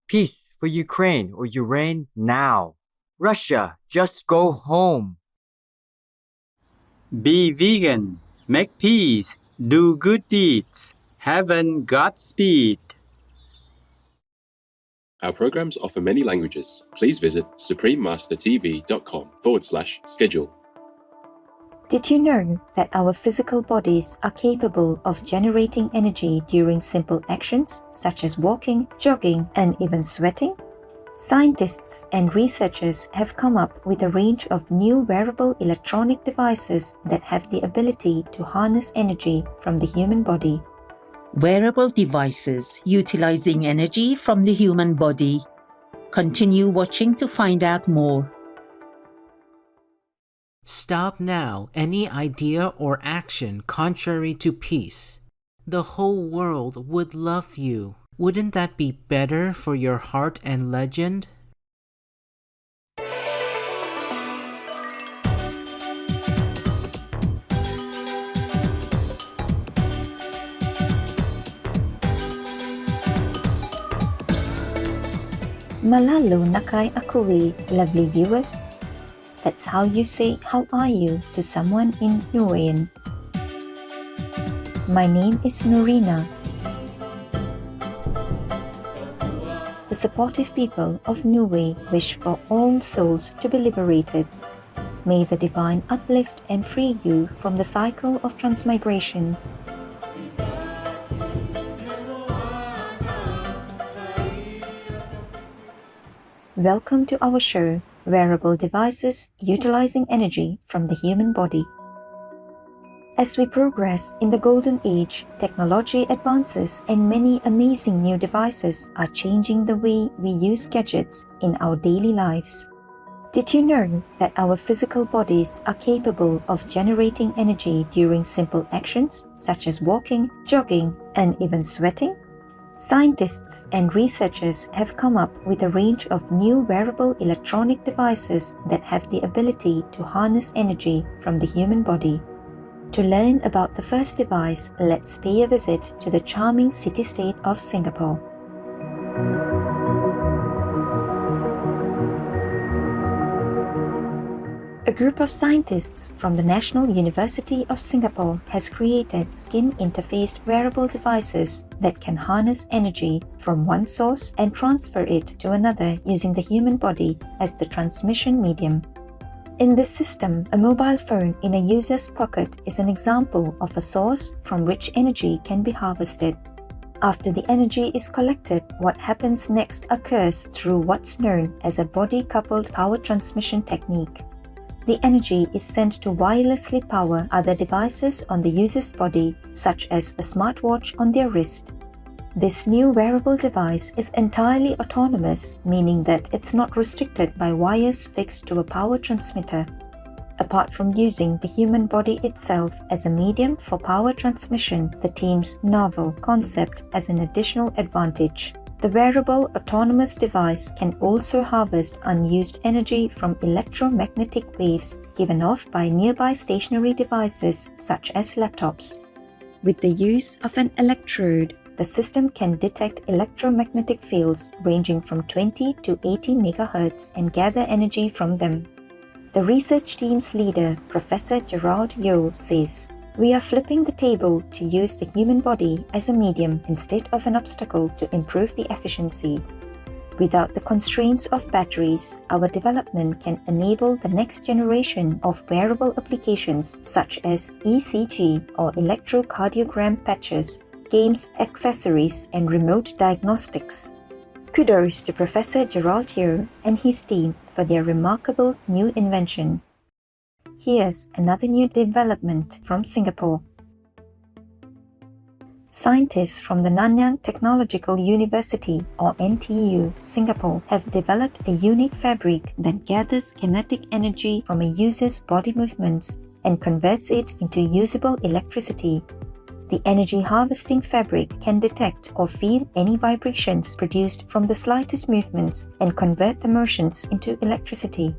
Peace for Ukraine or Ukraine now. Russia, just go home. Be vegan, make peace, do good deeds. Heaven Godspeed. Our programs offer many languages. Please visit suprememastertv.com/schedule. Did you know that our physical bodies are capable of generating energy during simple actions such as walking, jogging, and even sweating? Scientists and researchers have come up with a range of new wearable electronic devices that have the ability to harness energy from the human body. Wearable devices utilizing energy from the human body. Continue watching to find out more. Stop now any idea or action contrary to peace. The whole world would love you. Wouldn't that be better for your heart and legend? Malalo na kay akuwi, lovely viewers. That's how you say how are you to someone in Niuean. My name is Norina. The supportive people of Niue wish for all souls to be liberated. May the divine uplift and free you from the cycle of transmigration. Welcome to our show, Wearable Devices Utilizing Energy from the Human Body. As we progress in the golden age, technology advances and many amazing new devices are changing the way we use gadgets in our daily lives. Did you know that our physical bodies are capable of generating energy during simple actions such as walking, jogging, and even sweating? Scientists and researchers have come up with a range of new wearable electronic devices that have the ability to harness energy from the human body. To learn about the first device, let's pay a visit to the charming city-state of Singapore. A group of scientists from the National University of Singapore has created skin-interfaced wearable devices that can harness energy from one source and transfer it to another using the human body as the transmission medium. In this system, a mobile phone in a user's pocket is an example of a source from which energy can be harvested. After the energy is collected, what happens next occurs through what's known as a body-coupled power transmission technique. The energy is sent to wirelessly power other devices on the user's body, such as a smartwatch on their wrist. This new wearable device is entirely autonomous, meaning that it's not restricted by wires fixed to a power transmitter. Apart from using the human body itself as a medium for power transmission, the team's novel concept has an additional advantage. The wearable autonomous device can also harvest unused energy from electromagnetic waves given off by nearby stationary devices such as laptops. With the use of an electrode, the system can detect electromagnetic fields ranging from 20 to 80 MHz and gather energy from them. The research team's leader, Professor Gerald Yeo, says, "We are flipping the table to use the human body as a medium instead of an obstacle to improve the efficiency. Without the constraints of batteries, our development can enable the next generation of wearable applications such as ECG or electrocardiogram patches, games, accessories, and remote diagnostics." Kudos to Professor Gerald Yeo and his team for their remarkable new invention. Here's another new development from Singapore. Scientists from the Nanyang Technological University, or NTU, Singapore, have developed a unique fabric that gathers kinetic energy from a user's body movements and converts it into usable electricity. The energy harvesting fabric can detect or feel any vibrations produced from the slightest movements and convert the motions into electricity.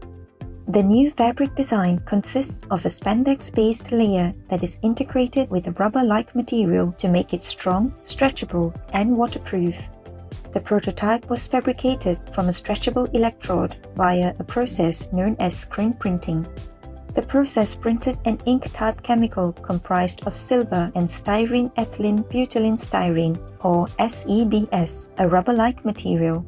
The new fabric design consists of a spandex-based layer that is integrated with a rubber-like material to make it strong, stretchable, and waterproof. The prototype was fabricated from a stretchable electrode via a process known as screen printing. The process printed an ink-type chemical comprised of silver and styrene ethylene butylene styrene, or SEBS, a rubber-like material.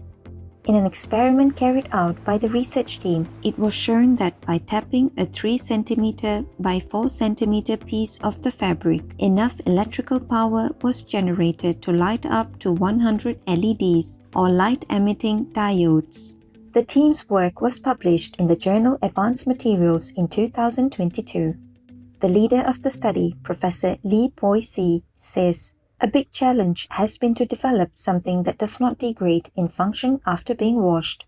In an experiment carried out by the research team, it was shown that by tapping a 3 cm by 4 cm piece of the fabric, enough electrical power was generated to light up to 100 LEDs, or light-emitting diodes. The team's work was published in the journal Advanced Materials in 2022. The leader of the study, Professor Lee Poi-see, says, "A big challenge has been to develop something that does not degrade in function after being washed.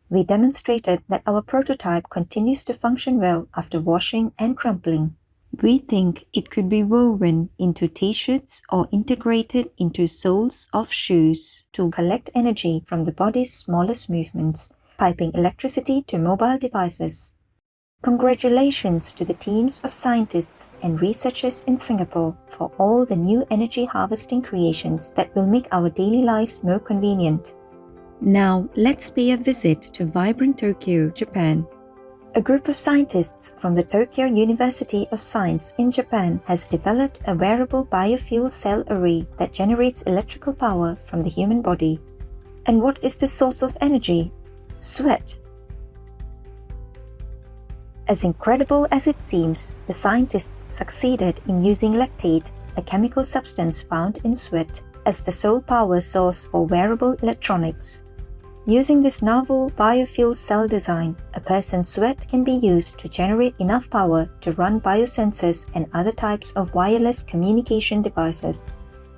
We demonstrated that our prototype continues to function well after washing and crumpling. We think it could be woven into t-shirts or integrated into soles of shoes to collect energy from the body's smallest movements, piping electricity to mobile devices." Congratulations to the teams of scientists and researchers in Singapore for all the new energy harvesting creations that will make our daily lives more convenient. Now, let's pay a visit to vibrant Tokyo, Japan. A group of scientists from the Tokyo University of Science in Japan has developed a wearable biofuel cell array that generates electrical power from the human body. And what is the source of energy? Sweat. As incredible as it seems, the scientists succeeded in using lactate, a chemical substance found in sweat, as the sole power source for wearable electronics. Using this novel biofuel cell design, a person's sweat can be used to generate enough power to run biosensors and other types of wireless communication devices.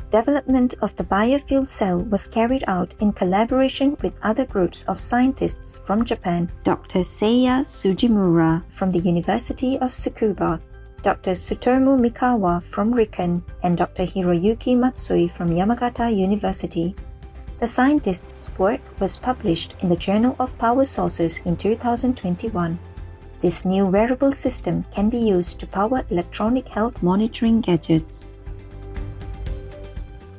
Development of the biofuel cell was carried out in collaboration with other groups of scientists from Japan, Dr. Seiya Sujimura from the University of Tsukuba, Dr. Tsutomu Mikawa from Riken, and Dr. Hiroyuki Matsui from Yamagata University. The scientists' work was published in the Journal of Power Sources in 2021. This new wearable system can be used to power electronic health monitoring gadgets.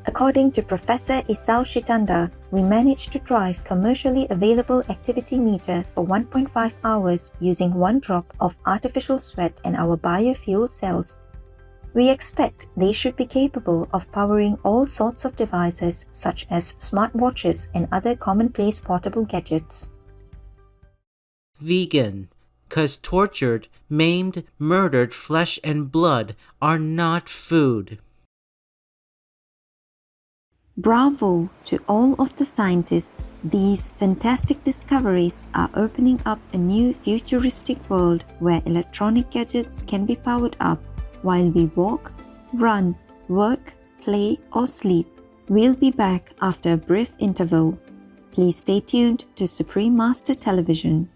According to Professor Isao Shitanda, we managed to drive commercially available activity meter for 1.5 hours using 1 drop of artificial sweat and our biofuel cells. We expect they should be capable of powering all sorts of devices such as smartwatches and other commonplace portable gadgets. Vegan, 'cause tortured, maimed, murdered flesh and blood are not food. Bravo to all of the scientists. These fantastic discoveries are opening up a new futuristic world where electronic gadgets can be powered up while we walk, run, work, play, or sleep. We'll be back after a brief interval. Please stay tuned to Supreme Master Television.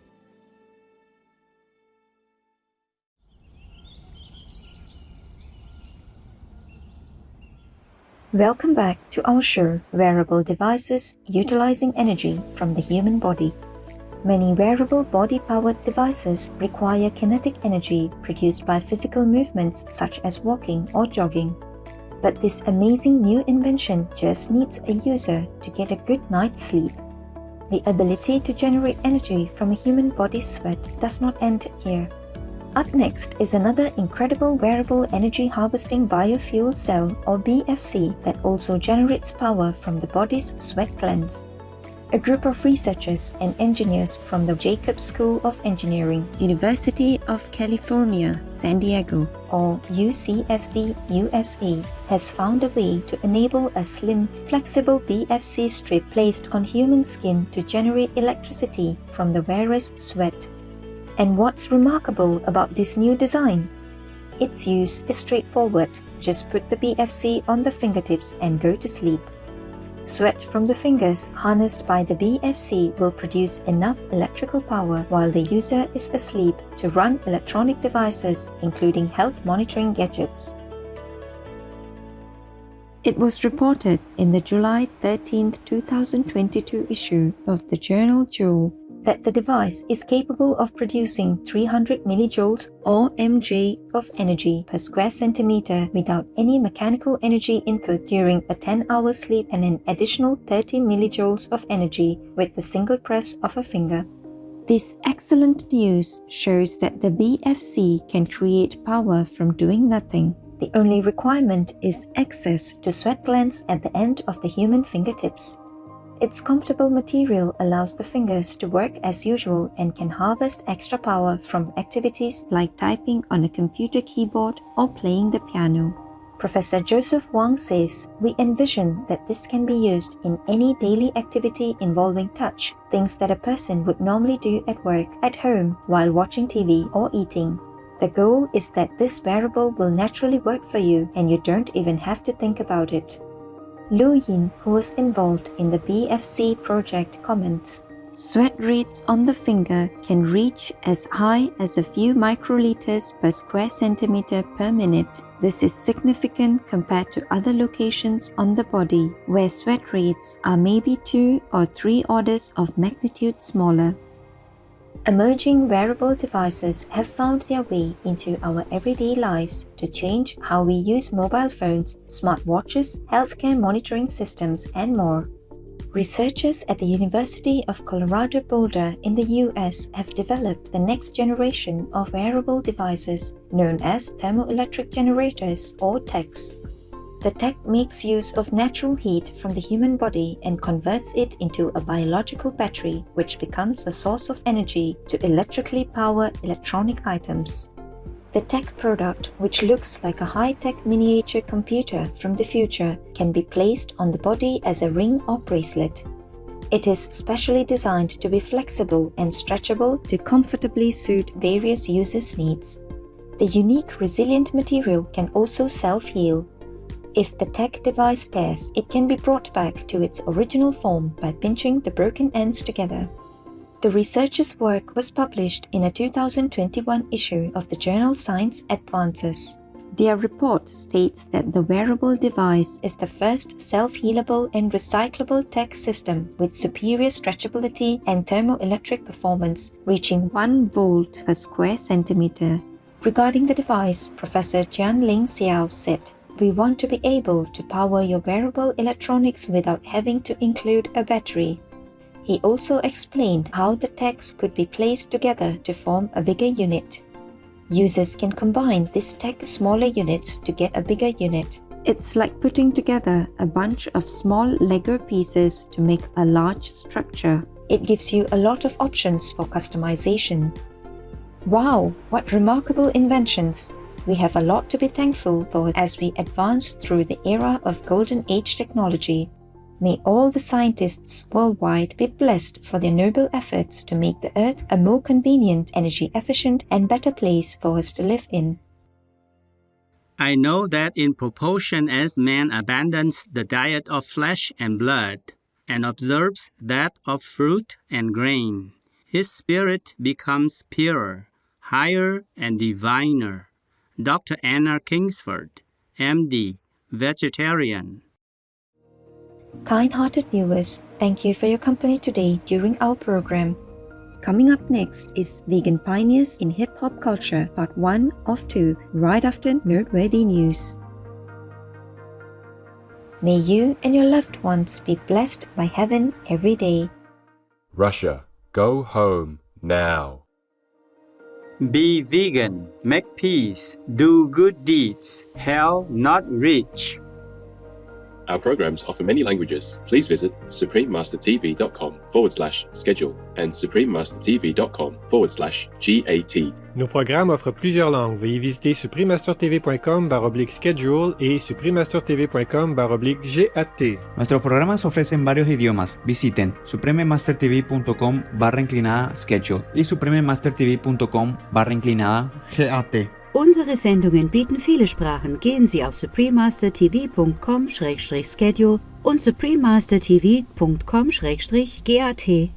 Welcome back to our show, Wearable Devices Utilizing Energy from the Human Body. Many wearable body-powered devices require kinetic energy produced by physical movements such as walking or jogging. But this amazing new invention just needs a user to get a good night's sleep. The ability to generate energy from a human body's sweat does not end here. Up next is another incredible wearable energy harvesting biofuel cell, or BFC, that also generates power from the body's sweat glands. A group of researchers and engineers from the Jacobs School of Engineering, University of California, San Diego, or UCSD, USA, has found a way to enable a slim, flexible BFC strip placed on human skin to generate electricity from the wearer's sweat. And what's remarkable about this new design? Its use is straightforward. Just put the BFC on the fingertips and go to sleep. Sweat from the fingers harnessed by the BFC will produce enough electrical power while the user is asleep to run electronic devices, including health monitoring gadgets. It was reported in the July 13, 2022 issue of the journal Joule that the device is capable of producing 300 millijoules or mJ of energy per square centimeter without any mechanical energy input during a 10-hour sleep and an additional 30 millijoules of energy with the single press of a finger. This excellent news shows that the BFC can create power from doing nothing. The only requirement is access to sweat glands at the end of the human fingertips. Its comfortable material allows the fingers to work as usual and can harvest extra power from activities like typing on a computer keyboard or playing the piano. Professor Joseph Wang says, "We envision that this can be used in any daily activity involving touch, things that a person would normally do at work, at home, while watching TV or eating. The goal is that this wearable will naturally work for you and you don't even have to think about it." Lu Yin, who was involved in the BFC project, comments, "Sweat rates on the finger can reach as high as a few microliters per square centimeter per minute. This is significant compared to other locations on the body, where sweat rates are maybe 2 or 3 orders of magnitude smaller." Emerging wearable devices have found their way into our everyday lives to change how we use mobile phones, smartwatches, healthcare monitoring systems, and more. Researchers at the University of Colorado Boulder in the US have developed the next generation of wearable devices known as thermoelectric generators or TECs. The TEC makes use of natural heat from the human body and converts it into a biological battery, which becomes a source of energy to electrically power electronic items. The TEC product, which looks like a high-tech miniature computer from the future, can be placed on the body as a ring or bracelet. It is specially designed to be flexible and stretchable to comfortably suit various users' needs. The unique resilient material can also self-heal. If the TEC device tears, it can be brought back to its original form by pinching the broken ends together. The researchers' work was published in a 2021 issue of the journal Science Advances. Their report states that the wearable device is the first self-healable and recyclable TEC system with superior stretchability and thermoelectric performance, reaching 1 volt per square centimeter. Regarding the device, Professor Jianling Xiao said, "We want to be able to power your wearable electronics without having to include a battery." He also explained how the TECs could be placed together to form a bigger unit. Users can combine this TEC smaller units to get a bigger unit. It's like putting together a bunch of small Lego pieces to make a large structure. It gives you a lot of options for customization. Wow, what remarkable inventions! We have a lot to be thankful for as we advance through the era of Golden Age technology. May all the scientists worldwide be blessed for their noble efforts to make the Earth a more convenient, energy-efficient, and better place for us to live in. I know that in proportion as man abandons the diet of flesh and blood and observes that of fruit and grain, his spirit becomes purer, higher, and diviner. Dr. Anna Kingsford, MD, vegetarian. Kind-hearted viewers, thank you for your company today during our program. Coming up next is Vegan Pioneers in Hip-Hop Culture, Part 1 of 2, right after Noteworthy News. May you and your loved ones be blessed by heaven every day. Russia, go home now. Be vegan, make peace, do good deeds, hell not rich. Our programs offer many languages. Please visit suprememastertv.com/schedule and suprememastertv.com/GAT. Nos programmes offrent plusieurs langues. Veuillez visiter suprememastertv.com/schedule y suprememastertv.com/GAT. Nuestros programas ofrecen varios idiomas. Visiten suprememastertv.com/schedule y suprememastertv.com/GAT. Unsere Sendungen bieten viele Sprachen. Gehen Sie auf suprememastertv.com/schedule und suprememastertv.com/GAT.